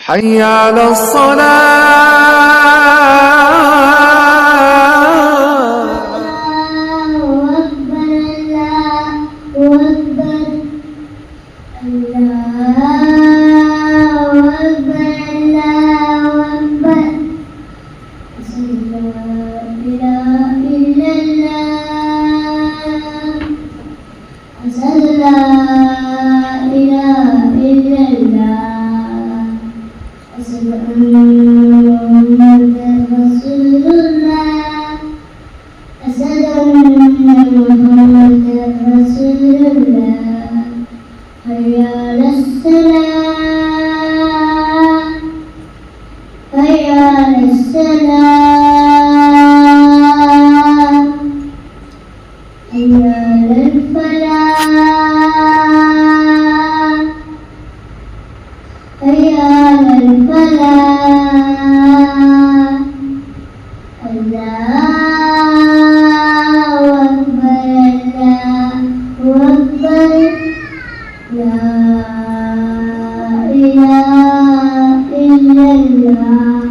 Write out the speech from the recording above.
حي على الصلاة. الله أكبر الله أكبر الله أكبر الله أكبر أشهد أن لا إله إلا الله أشهد أن لا إله إلا الله أشهد أن محمدا رسول الله أشهد أن محمدا رسول الله حي على الصلاة حي على الصلاة حي على الفلاح حي على الفلاح الله أكبر الله أكبر لا إله إلا الله.